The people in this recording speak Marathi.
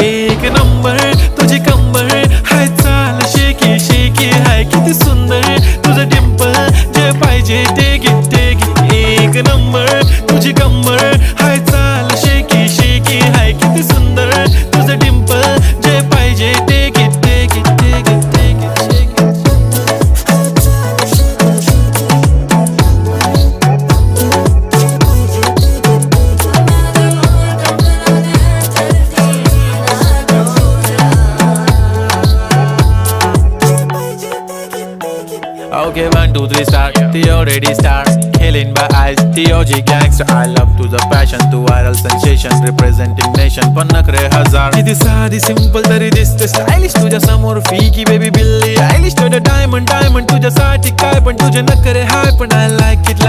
एक नंबर तुझी कंबर हाय चाल शेकी शेकी हाय किती सुंदर तुझं डिंपल जे पाहिजे ते घे एक नंबर तुझी कंबर हाय चाल शेकी शेकी हाय किती सुंदर तुझं डिंपल जे पाहिजे ते घे Okay, 1, 2, 3 start. The already start. Killing by eyes. The OG gangster. I love to the passion, to viral sensation, representing nation. पण नखरे हजार. किती साधी simple तरी दिसते stylish. तुझ्या समोर फीकी baby बिल्ली. Stylish तुझं diamond तुझ्यासाठी काय पण तुझे नखरे हाय पण I like it.